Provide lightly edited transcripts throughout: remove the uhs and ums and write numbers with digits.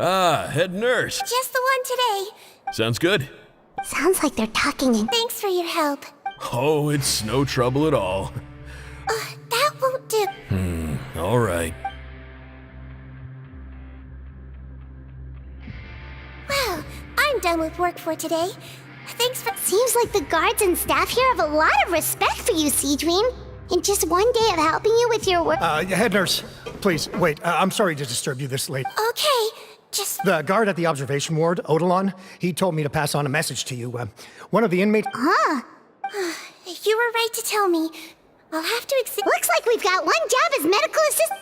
Ah, head nurse. Just the one today. Sounds good. Sounds like they're talking in. Thanks for your help. Oh, it's no trouble at all. That won't do. All right. Well, I'm done with work for today. Thanks for. Seems like the guards and staff here have a lot of respect for you, Seedream. In just one day of helping you with your work. Head nurse, please, wait. I'm sorry to disturb you this late. Okay, just. The guard at the observation ward, Odilon, he told me to pass on a message to you. One of the inmates. Huh. You were right to tell me. I'll have to Looks like we've got one job as medical assistant.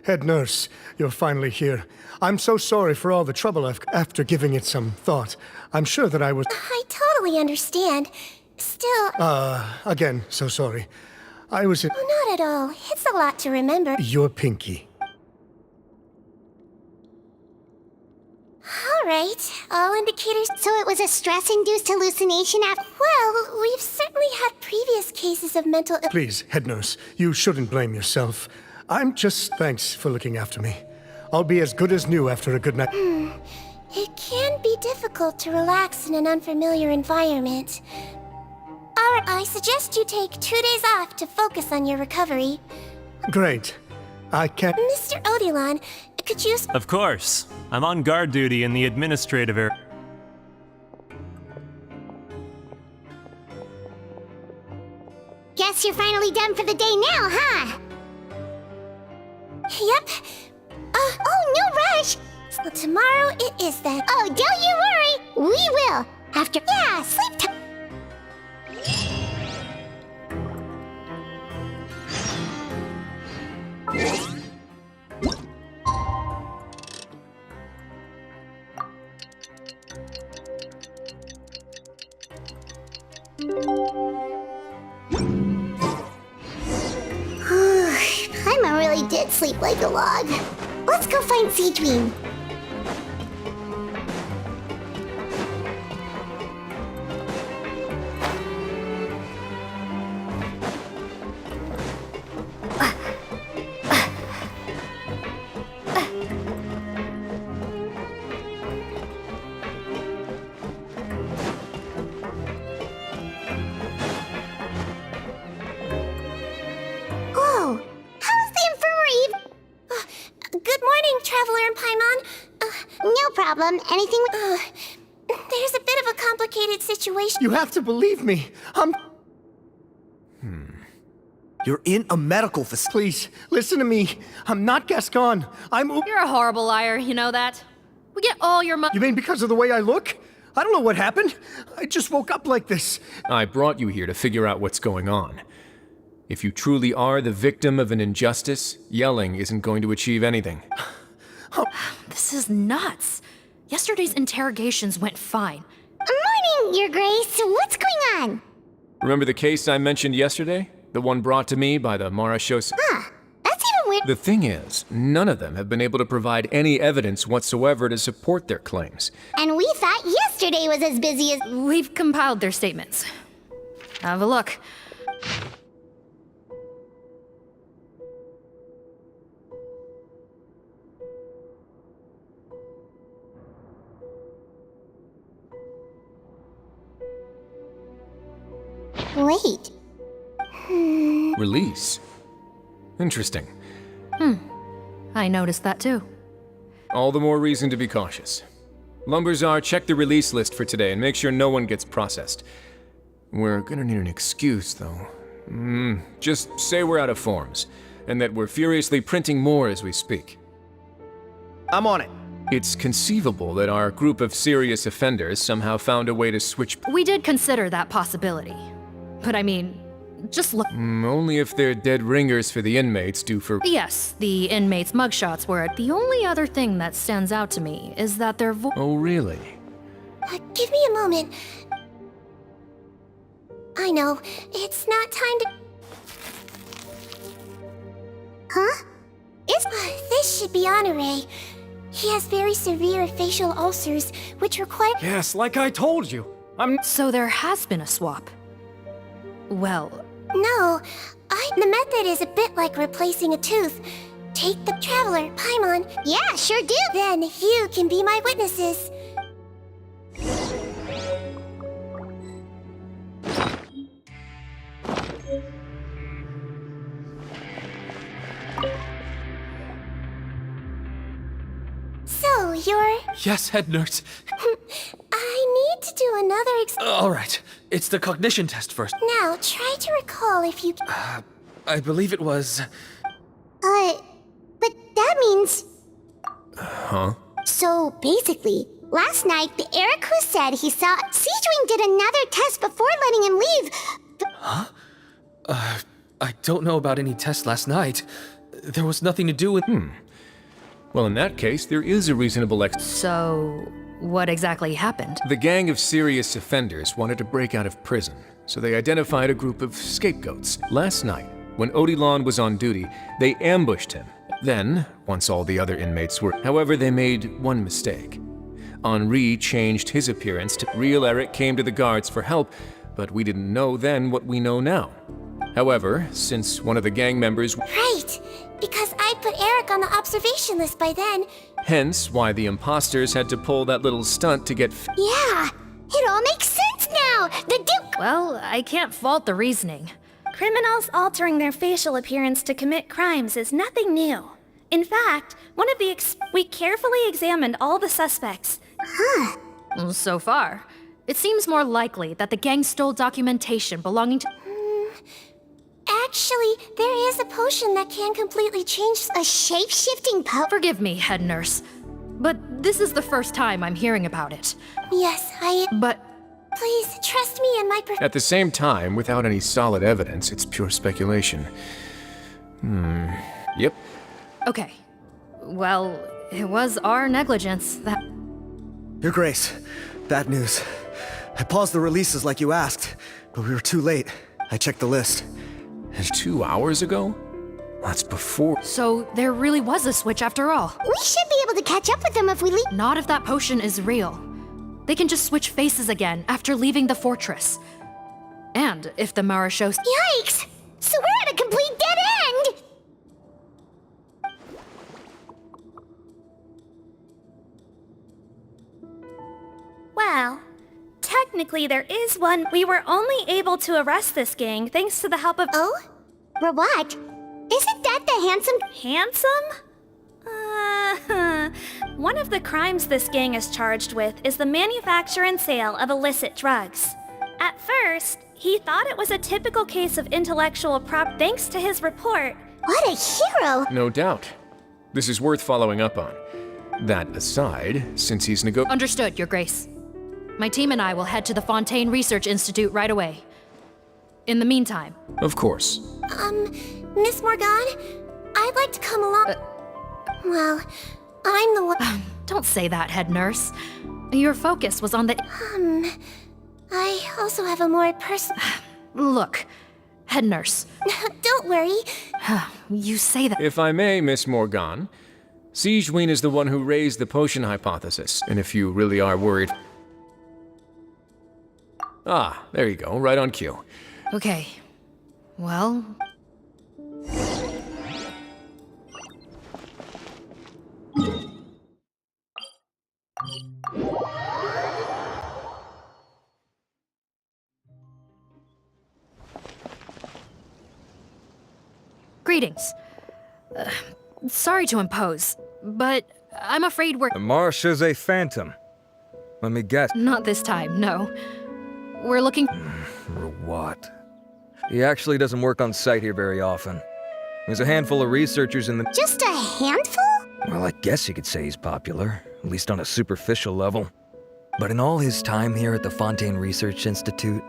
Head nurse, you're finally here. I'm so sorry for all the trouble after giving it some thought. I'm sure that I was... I totally understand. Still. Again, so sorry. I was... Oh, not at all. It's a lot to remember. Your pinky. All right. All indicators. So it was a stress-induced hallucination after... Well, we've certainly had previous cases of mental. Please, head nurse, you shouldn't blame yourself. I'm just... Thanks for looking after me. I'll be as good as new after a good night. It can be difficult to relax in an unfamiliar environment. Alright, I suggest you take 2 days off to focus on your recovery. Great. I can't... Mr. Odilon, could you... Of course. I'm on guard duty in the administrative area. Guess you're finally done for the day now, huh? Yep. Oh, no rush! So tomorrow it is then. Oh, don't you worry! We will! After... Yeah, sleep time! Paimon really did sleep like a log. Let's go find Seedream. Oh, how's the infirmary? Good morning, Traveler and Paimon. No problem. Anything with... There's a bit of a complicated situation. You have to believe me. You're in a medical facility. Please, listen to me. I'm not Gascon. I'm... You're a horrible liar, you know that? We get all your money. You mean because of the way I look? I don't know what happened. I just woke up like this. I brought you here to figure out what's going on. If you truly are the victim of an injustice, yelling isn't going to achieve anything. This is nuts. Yesterday's interrogations went fine. Morning, Your Grace. What's going on? Remember the case I mentioned yesterday? The one brought to me by the Marashos... That's even weird. The thing is, none of them have been able to provide any evidence whatsoever to support their claims. And we thought yesterday was as busy as... We've compiled their statements. Have a look. Wait. Release? Interesting. I noticed that too. All the more reason to be cautious. Lumberzar, check the release list for today and make sure no one gets processed. We're gonna need an excuse, though. Just say we're out of forms, and that we're furiously printing more as we speak. I'm on it. It's conceivable that our group of serious offenders somehow found a way to switch... We did consider that possibility. But I mean, just look. Only if they're dead ringers for the inmates due for. Yes, the inmates' mugshots were. The only other thing that stands out to me is that their Oh, really? Give me a moment. I know, it's not time to... Huh? This should be Honore. He has very severe facial ulcers, which require... Yes, like I told you. So there has been a swap. Well, No, the method is a bit like replacing a tooth. Take the Traveler, Paimon. Yeah, sure do. Then you can be my witnesses. So, you're... Yes, head nurse. I need to do another All right, it's the cognition test first. Now, try to recall if you... I believe it was. But that means... Huh? So, basically, last night, the Eric who said he saw Siegewing did another test before letting him leave. I don't know about any test last night. There was nothing to do with. Well, in that case, there is a reasonable so what exactly happened? The gang of serious offenders wanted to break out of prison, so they identified a group of scapegoats. Last night, when Odilon was on duty, they ambushed him. Then, once all the other inmates were... However, they made one mistake. Henri changed his appearance to... Real Eric came to the guards for help, but we didn't know then what we know now. However, since one of the gang members... Right, because I put Eric on the observation list by then. Hence why the imposters had to pull that little stunt to get... Yeah, it all makes sense now. The Duke... Well, I can't fault the reasoning. Criminals altering their facial appearance to commit crimes is nothing new. In fact, we carefully examined all the suspects. So far, it seems more likely that the gang stole documentation belonging to... Actually, there is a potion that can completely change... A shape-shifting Forgive me, head nurse, but this is the first time I'm hearing about it. Yes, But Please, trust me and my... At the same time, without any solid evidence, it's pure speculation. Yep. okay. Well, it was our negligence that... Your Grace, bad news. I paused the releases like you asked, but we were too late. I checked the list. 2 hours ago? That's before... So there really was a switch after all. We should be able to catch up with them if we leave. Not if that potion is real. They can just switch faces again after leaving the fortress. And if the Marashos... Yikes! So we're at a complete dead end! Well, technically there is one. We were only able to arrest this gang thanks to the help of... Oh? Rawat, isn't that the handsome... Handsome? One of the crimes this gang is charged with is the manufacture and sale of illicit drugs. At first, he thought it was a typical case of intellectual prop thanks to his report. What a hero! No doubt. This is worth following up on. That aside, since he's Understood, Your Grace. My team and I will head to the Fontaine Research Institute right away. In the meantime... Of course. Miss Morgan, I'd like to come along... Well, I'm the one... Don't say that, head nurse. Your focus was on the... I also have a more personal... Look, head nurse. Don't worry. You say that... If I may, Miss Morgan, Siegewing is the one who raised the potion hypothesis, and if you really are worried... Ah, there you go, right on cue. Okay. Well... Greetings. Sorry to impose, but I'm afraid we're... Marsh is a phantom. Let me guess. Not this time, no. We're looking... For what? He actually doesn't work on site here very often. There's a handful of researchers in the... Just a handful? Well, I guess you could say he's popular, at least on a superficial level. But in all his time here at the Fontaine Research Institute,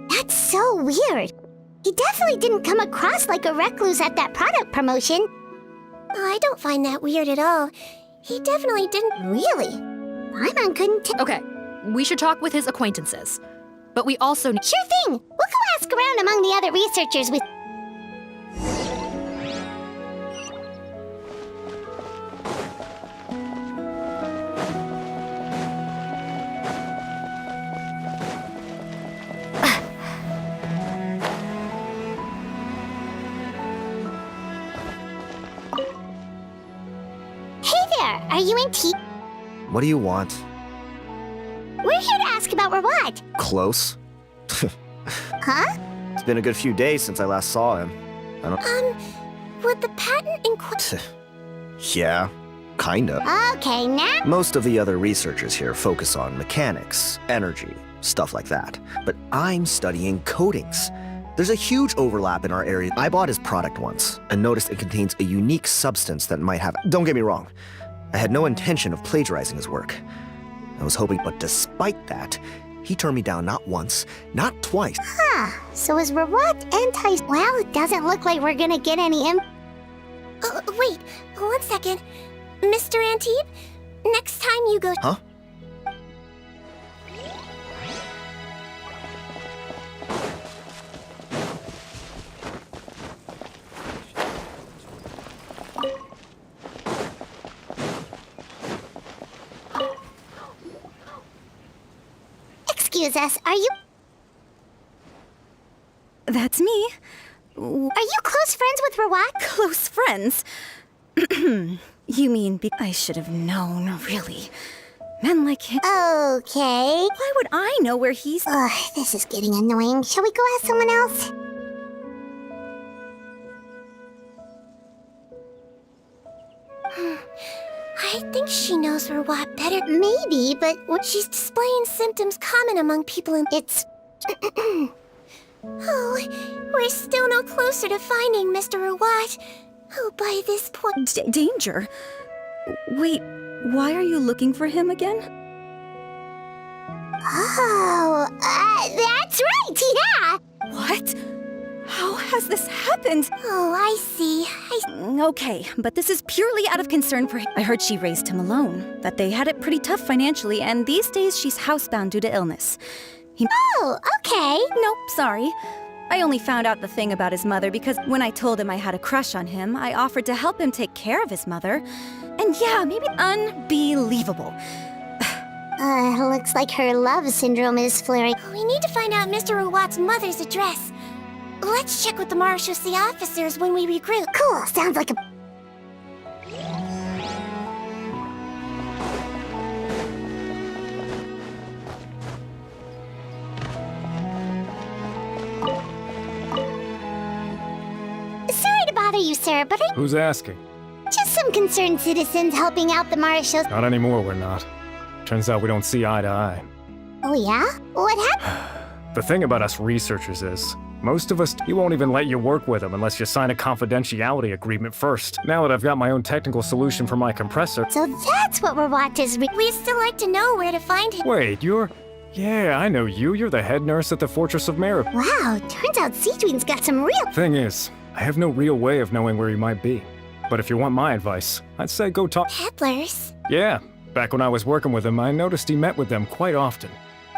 That's so weird. He definitely didn't come across like a recluse at that product promotion. I don't find that weird at all. He definitely didn't. Really? Paimon couldn't tell. Okay, we should talk with his acquaintances. But we also need. Sure thing. We'll go ask around among the other researchers with. Hey there, are you in tea? What do you want? We're here to ask about Rawat. Close? Huh? It's been a good few days since I last saw him. I don't... Would the patent inquiry... Yeah, kinda. Okay, now. Most of the other researchers here focus on mechanics, energy, stuff like that. But I'm studying coatings. There's a huge overlap in our area. I bought his product once and noticed it contains a unique substance that might have... Don't get me wrong. I had no intention of plagiarizing his work. I was hoping, but despite that, he turned me down not once, not twice. Huh. So is Rawat anti... Well, it doesn't look like we're gonna get any wait, 1 second. Mr. Antibes, next time you go... Huh? Excuse us, are you... That's me. Are you close friends with Rawat? Close friends? You mean I should have known, really. Men like him... Okay. Why would I know where he's... Ugh, this is getting annoying. Shall we go ask someone else? I think she knows Rawat better. Maybe, but... She's displaying symptoms common among people in... It's... Oh, we're still no closer to finding Mr. Rawat. Oh, by this point... Danger? Wait, why are you looking for him again? Oh, that's right, yeah! What? How has this happened? Oh, I see. Okay, but this is purely out of concern for him. I heard she raised him alone, that they had it pretty tough financially, and these days she's housebound due to illness. Oh, okay. Nope, sorry. I only found out the thing about his mother because when I told him I had a crush on him, I offered to help him take care of his mother. And yeah, maybe unbelievable. Looks like her love syndrome is flaring. We need to find out Mr. Rawat's mother's address. Let's check with the Marechaussee officers when we regroup. Cool, sounds like a... Sorry to bother you, sir, but Who's asking? just some concerned citizens helping out the Marechaussee. Not anymore, we're not. Turns out we don't see eye to eye. Oh yeah? What happened? The thing about us researchers is, most of us, he won't even let you work with him unless you sign a confidentiality agreement first. Now that I've got my own technical solution for my compressor... So that's what Rawat is We'd still like to know where to find him. Wait, you're... Yeah, I know you. You're the head nurse at the Fortress of Merib. Wow, turns out Seedween's got some real... Thing is, I have no real way of knowing where he might be. But if you want my advice, I'd say go talk... Peddlers? Yeah, back when I was working with him, I noticed he met with them quite often.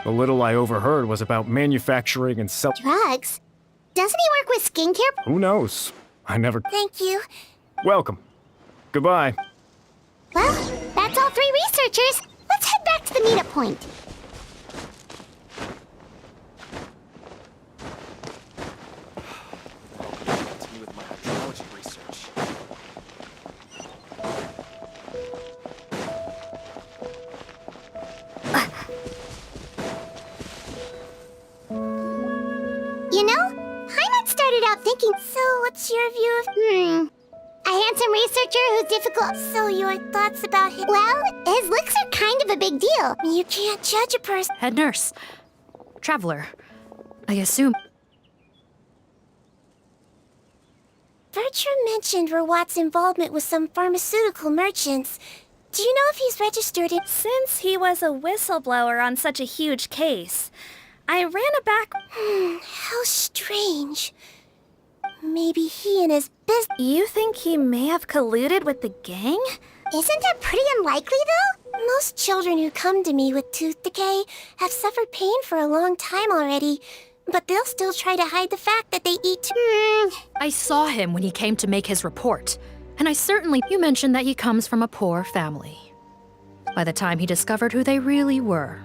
The little I overheard was about manufacturing and sell... Drugs? Doesn't he work with skincare? Who knows? I never... Thank you. Welcome. Goodbye. Well, that's all 3 researchers. Let's head back to the meetup point. You know, Paimon started out thinking... So, what's your view of... A handsome researcher who's difficult... So, your thoughts about him... Well, his looks are kind of a big deal. You can't judge a person... Head nurse. Traveler. I assume... Bertram mentioned Rawat's involvement with some pharmaceutical merchants. Do you know if he's registered in... Since he was a whistleblower on such a huge case, I ran a back... How strange. Maybe he and his business... You think he may have colluded with the gang? Isn't that pretty unlikely, though? Most children who come to me with tooth decay have suffered pain for a long time already, but they'll still try to hide the fact that they eat... I saw him when he came to make his report, and I certainly... You mentioned that he comes from a poor family. By the time he discovered who they really were.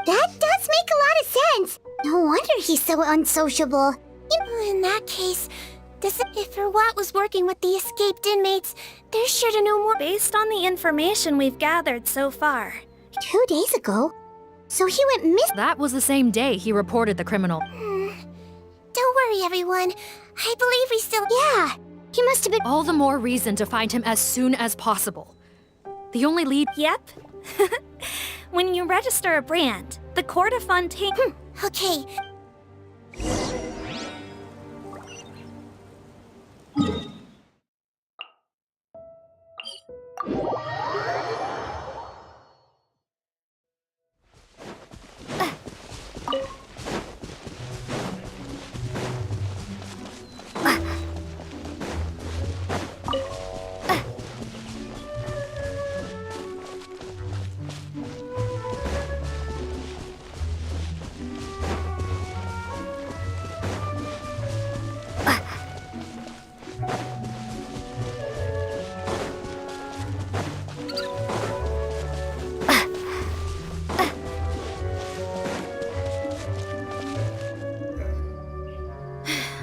That does make a lot of sense. No wonder he's so unsociable. In that case, if Verwat was working with the escaped inmates, they're sure to know more. Based on the information we've gathered so far. 2 days ago? So he went missing. That was the same day he reported the criminal. Don't worry, everyone. I believe we still... Yeah, he must have been... All the more reason to find him as soon as possible. The only lead... Yep. When you register a brand, the Court of Fontaine... Okay.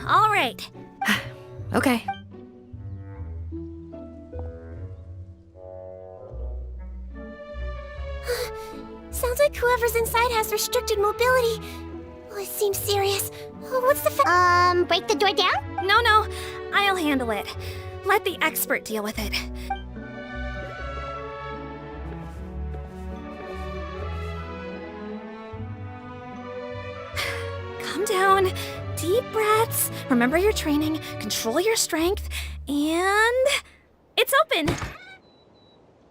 All right. Okay. Sounds like whoever's inside has restricted mobility. Oh, it seems serious. Oh, what's the break the door down? No, I'll handle it. Let the expert deal with it. Calm down. Deep breaths. Remember your training. Control your strength. And... it's open!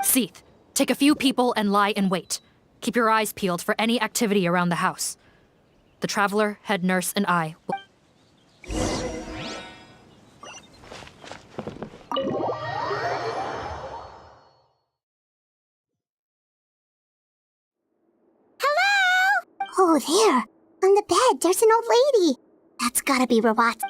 Seath, take a few people and lie in wait. Keep your eyes peeled for any activity around the house. The Traveler, head nurse, and I will... Hello? Oh, there. On the bed, there's an old lady. That's gotta be Rawat.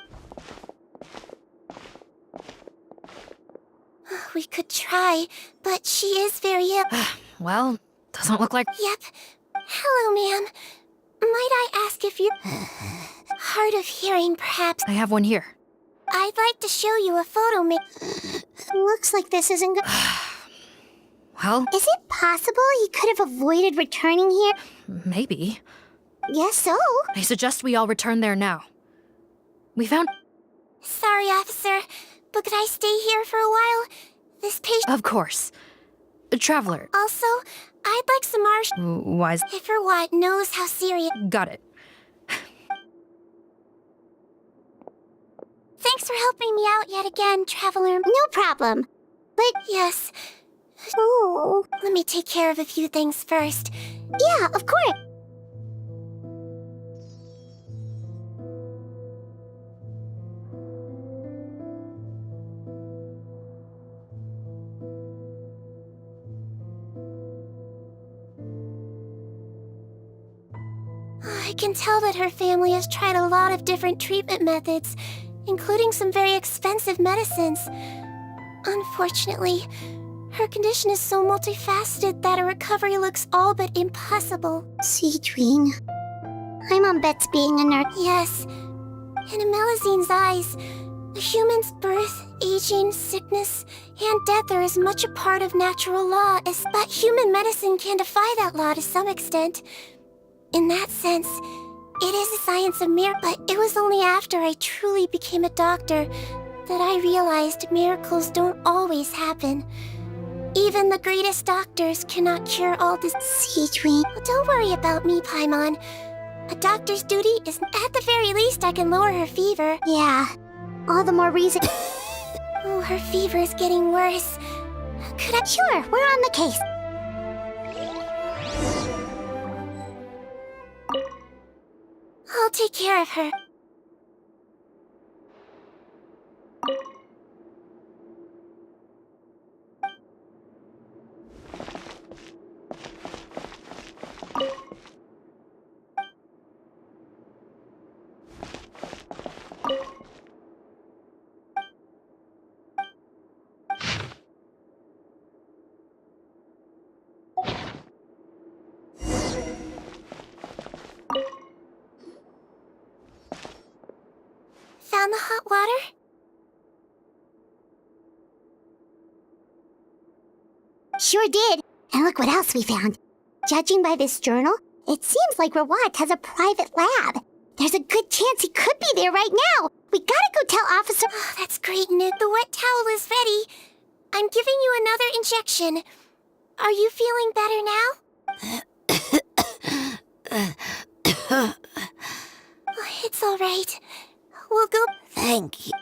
We could try, but she is very ill. Well, doesn't look like... Yep. Hello, ma'am. Might I ask if you... hard of hearing, perhaps? I have one here. I'd like to show you a photo, Looks like this isn't good. Well... Is it possible he could have avoided returning here? Maybe. Guess so. I suggest we all return there now. We found... Sorry, officer, but could I stay here for a while? This patient... Of course. Traveler. Also, I'd like some marsh... Wise... If Verwat knows how serious... Got it. Thanks for helping me out yet again, Traveler. No problem. But... Yes. Oh... Let me take care of a few things first. Yeah, of course. I can tell that her family has tried a lot of different treatment methods, including some very expensive medicines. Unfortunately, her condition is so multifaceted that a recovery looks all but impossible. Seedwing. I'm on Bet's being a nurse. Yes. In Amelazine's eyes, a human's birth, aging, sickness, and death are as much a part of natural law as... But human medicine can defy that law to some extent. In that sense, it is a science of miracles, but it was only after I truly became a doctor that I realized miracles don't always happen. Even the greatest doctors cannot cure all Seedwing. Don't worry about me, Paimon. A doctor's duty is, at the very least, I can lower her fever. Yeah, all the more reason... Oh, her fever is getting worse. Could I? Sure, we're on the case. I'll take care of her. Found the hot water? Sure did. And look what else we found. Judging by this journal, it seems like Rawat has a private lab. There's a good chance he could be there right now. We gotta go tell Officer... Oh, that's great, Nick. The wet towel is ready. I'm giving you another injection. Are you feeling better now? Oh, it's all right. We'll go... Thank you.